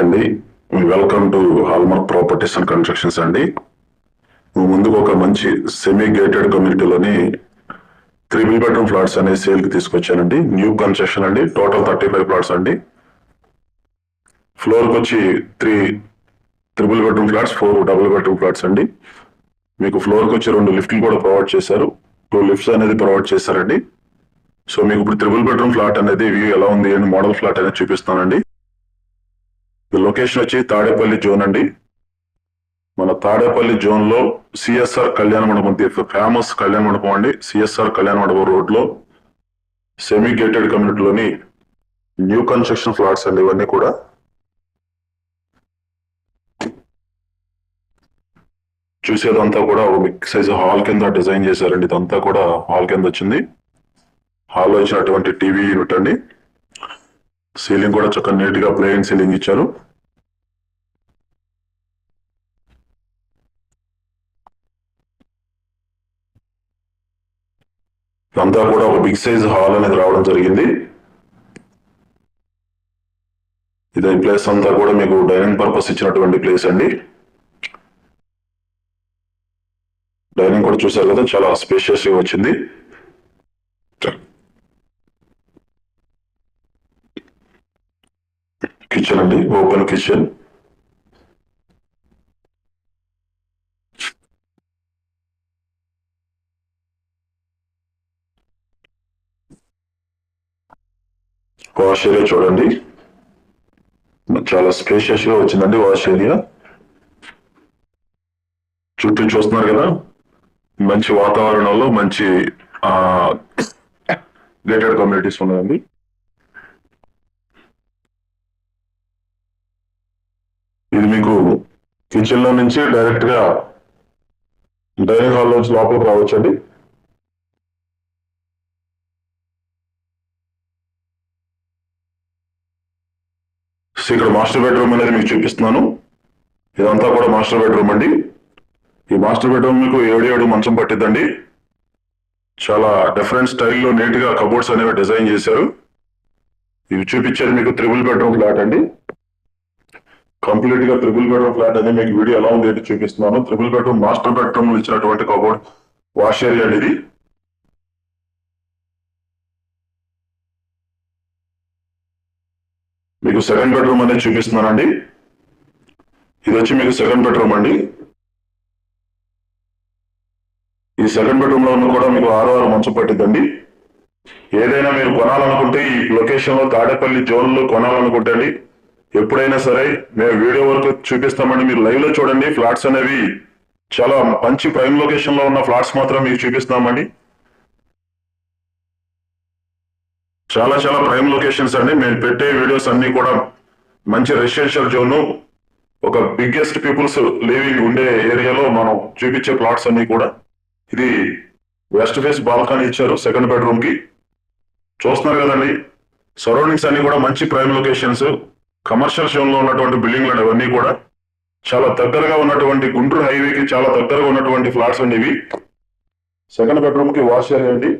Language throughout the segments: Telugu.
అండి, welcome to hallmark properties and constructions అండి. ముందుకు ఒక మంచి సెమీ గేటెడ్ కమ్యూనిటీలోని 3 బెడ్రూమ్ ఫ్లాట్స్ అనే సేల్ కి తీసుకొచ్చానండి. న్యూ కన్స్ట్రక్షన్ అండి. టోటల్ 35 ఫ్లాట్స్ అండి. ఫ్లోర్ కి వచ్చి 3 triple bedroom flats, 4 double bedroom flats అండి. మీకు ఫ్లోర్ కి వచ్చి 2 లిఫ్ట్లు కూడా ప్రొవైడ్ చేశారు. 2 లిఫ్ట్స్ అనేది ప్రొవైడ్ చేశారండి. సో మీకు ఇప్పుడు ట్రిపుల్ బెడ్రూమ్ ఫ్లాట్ అనేది వ్యూ ఎలా ఉంది అని మోడల్ ఫ్లాట్ అనేది చూపిస్తానండి. లొకేషన్ వచ్చి తాడేపల్లి జోన్ అండి. మన తాడేపల్లి జోన్ లో సిఎస్ఆర్ కళ్యాణ మండపం, ఫేమస్ కళ్యాణ మండపం అండి. సిఎస్ఆర్ కళ్యాణ మండపం రోడ్ లో సెమీ గేటెడ్ కమ్యూనిటీలోని న్యూ కన్స్ట్రక్షన్ ఫ్లాట్స్ అండి. ఇవన్నీ కూడా చూసేదంతా కూడా ఒక బిగ్ సైజ్ హాల్ కింద డిజైన్ చేశారండి. ఇదంతా కూడా హాల్ కింద వచ్చింది. హాల్లో ఇచ్చినటువంటి టీవీ యూనిట్ అండి. సీలింగ్ కూడా చక్కగా నీట్ గా ప్లెయిన్ సీలింగ్ ఇచ్చారు. అంతా కూడా ఒక బిగ్ సైజ్ హాల్ అనేది రావడం జరిగింది. ఇదే ప్లేస్ అంతా కూడా మీకు డైనింగ్ పర్పస్ ఇచ్చినటువంటి ప్లేస్ అండి. డైనింగ్ కూడా చూసారు కదా, చాలా స్పేషియస్ గా వచ్చింది. కిచెన్ అండి, ఓపెన్ కిచెన్. వాష్ ఏరియా చూడండి, చాలా స్పేషియస్ గా వచ్చిందండి వాష్ ఏరియా. చుట్టూ చూస్తున్నారు కదా, మంచి వాతావరణంలో మంచి గేటెడ్ కమ్యూనిటీస్ ఉన్నాయండి. ఇది మీకు కిచెన్ లో నుంచి డైరెక్ట్ గా డైనింగ్ హాల్ నుంచి లోపలికి రావచ్చండి. ఇక్కడ మాస్టర్ బెడ్రూమ్ అనేది మీకు చూపిస్తున్నాను. ఇదంతా కూడా మాస్టర్ బెడ్రూమ్ అండి. ఈ మాస్టర్ బెడ్రూమ్ మీకు 7 మంచం పట్టిద్దండి. చాలా డిఫరెంట్ స్టైల్లో నీట్ గా కబోర్డ్స్ అనేవి డిజైన్ చేశారు. ఇవి చూపించేది మీకు ట్రిపుల్ బెడ్రూమ్ ఫ్లాట్ అండి. కంప్లీట్ గా ట్రిపుల్ బెడ్రూమ్ ఫ్లాట్ అనేది మీకు వీడియో ఎలా ఉంది ఏంటి చూపిస్తున్నాను. ట్రిపుల్ బెడ్రూమ్ మాస్టర్ బెడ్రూమ్ ఇచ్చినటువంటి కబోర్డ్ వాష్ ఏరియా అనేది. మీకు సెకండ్ బెడ్రూమ్ అనేది చూపిస్తున్నానండి. ఇది వచ్చి మీకు సెకండ్ బెడ్రూమ్ అండి. ఈ సెకండ్ బెడ్రూమ్ లో కూడా మీకు 6 మంచం పట్టిద్దండి. ఏదైనా మీరు కొనాలనుకుంటే ఈ లొకేషన్ లో తాడేపల్లి జోన్ లో కొనాలనుకుంటే అండి, ఎప్పుడైనా సరే మేము వీడియో వరకు చూపిస్తామండి. మీరు లైవ్ లో చూడండి. ఫ్లాట్స్ అనేవి చాలా మంచి ప్రైమ్ లొకేషన్ లో ఉన్న ఫ్లాట్స్ మాత్రం మీకు చూపిస్తున్నామండి. చాలా చాలా ప్రైమ్ లొకేషన్స్ అండి. మేము పెట్టే వీడియోస్ అన్ని కూడా మంచి రెసిడెన్షియల్ జోన్, ఒక బిగ్గెస్ట్ పీపుల్స్ లివింగ్ ఉండే ఏరియాలో మనం చూపించే ప్లాట్స్ అన్ని కూడా. ఇది వెస్ట్ ఫేస్ బాల్కనీ ఇచ్చారు సెకండ్ బెడ్రూమ్ కి. చూస్తున్నారు కదండి, సరౌండింగ్స్ అన్ని కూడా మంచి ప్రైమ్ లొకేషన్స్. కమర్షియల్ జోన్ లో ఉన్నటువంటి బిల్డింగ్లు అవన్నీ కూడా చాలా దగ్గరగా ఉన్నటువంటి గుంటూరు హైవేకి చాలా దగ్గరగా ఉన్నటువంటి ఫ్లాట్స్ అండి ఇవి. సెకండ్ బెడ్రూమ్ కి వాష్ ఏరియా అండి.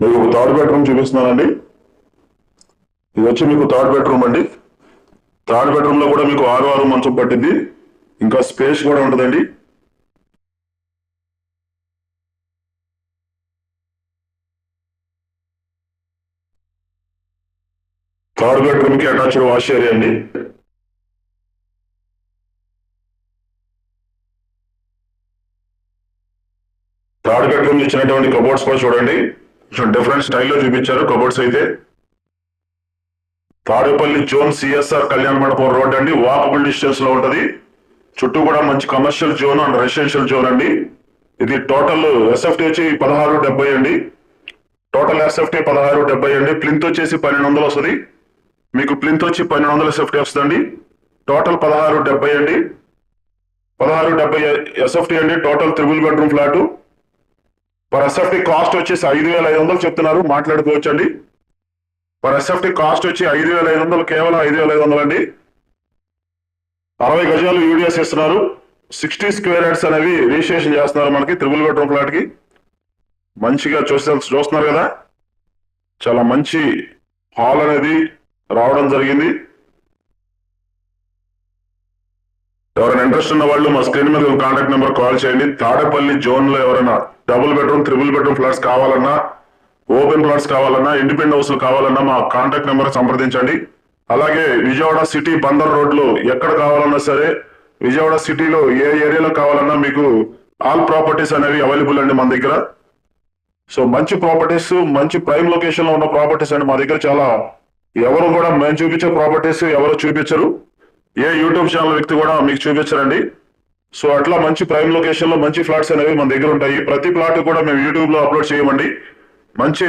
మీకు థర్డ్ బెడ్రూమ్ చూపిస్తున్నానండి. ఇది వచ్చి మీకు థర్డ్ బెడ్రూమ్ అండి. థర్డ్ బెడ్రూమ్ లో కూడా మీకు 6 మంచం పట్టింది. ఇంకా స్పేస్ కూడా ఉంటుందండి. థర్డ్ బెడ్రూమ్ కి అటాచ్డ్ వాష్ ఏరియా అండి. థర్డ్ బెడ్రూమ్ ఇచ్చినటువంటి కబోర్డ్స్ కూడా చూడండి, డిఫరెంట్ స్టైల్లో చూపించారు కబోర్డ్స్ అయితే. తాడేపల్లి జోన్ సిఎస్ఆర్ కళ్యాణ మండపం రోడ్ అండి. వాకబుల్ డిస్టెన్స్ లో ఉంటది. చుట్టూ కూడా మంచి commercial zone and residential zone అండి. ఇది టోటల్ ఎస్ఎఫ్టీ వచ్చి 1670 అండి. టోటల్ ఎస్ఎఫ్టీ 1670 అండి. ప్లింత్ వచ్చేసి 1200 వస్తుంది. మీకు ప్లింత్ వచ్చి 1200 ఎస్ఎఫ్టీ వస్తుందండి. టోటల్ 1670 అండి. 1670 ఎస్ఎఫ్టీ అండి. Total triple bedroom flat. Per SFT cost వచ్చేసి 5500 చెప్తున్నారు, మాట్లాడుకోవచ్చండి. పర్ ఎస్ఎఫ్టీ కాస్ట్ వచ్చి 5500, కేవలం 5500 అండి. 60 గజాలు యూడిఎస్ ఇస్తున్నారు. 60 స్క్వేర్ యార్డ్స్ అనేవి రిజిస్ట్రేషన్ చేస్తున్నారు మనకి ట్రిపుల్ బెడ్రూమ్ ఫ్లాట్ కి. మంచిగా చూస్తున్నారు కదా, చాలా మంచి హాల్ అనేది రావడం జరిగింది. ఎవరైనా ఇంట్రెస్ట్ ఉన్న వాళ్ళు మా స్క్రీన్ మీద కాంటాక్ట్ నెంబర్ కాల్ చేయండి. తాడేపల్లి జోన్ లో ఎవరైనా double bedroom, triple bedroom flats కావాలన్నా, ఓపెన్ ప్లాట్స్ కావాలన్నా, ఇండిపెండెంట్ హౌస్లు కావాలన్నా మా కాంటాక్ట్ నెంబర్ సంప్రదించండి. అలాగే విజయవాడ సిటీ బందర్ రోడ్లో ఎక్కడ కావాలన్నా సరే, విజయవాడ సిటీలో ఏ ఏరియాలో కావాలన్నా మీకు ఆల్ ప్రాపర్టీస్ అనేవి అవైలబుల్ అండి మన దగ్గర. సో మంచి ప్రాపర్టీస్, మంచి ప్రైమ్ లొకేషన్ లో ఉన్న ప్రాపర్టీస్ అండి మా దగ్గర. చాలా ఎవరు కూడా మేము చూపించే ప్రాపర్టీస్ ఎవరు చూపించరు, ఏ యూట్యూబ్ ఛానల్ వ్యక్తి కూడా మీకు చూపించరండి. సో అట్లా మంచి ప్రైమ్ లొకేషన్ లో మంచి ఫ్లాట్స్ అనేవి మన దగ్గర ఉంటాయి. ప్రతి ప్లాట్ కూడా మేము యూట్యూబ్ లో అప్లోడ్ చేయమండి. మంచి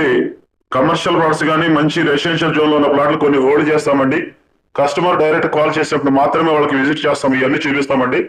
కమర్షియల్ ప్లాట్స్ కానీ, మంచి రెసిడెన్షియల్ జోన్ లో ఉన్న ప్లాట్లు కొన్ని హోల్డ్ చేస్తామండి. కస్టమర్ డైరెక్ట్ కాల్ చేసినప్పుడు మాత్రమే వాళ్ళకి విజిట్ చేస్తాం, ఇవన్నీ చూపిస్తామండి.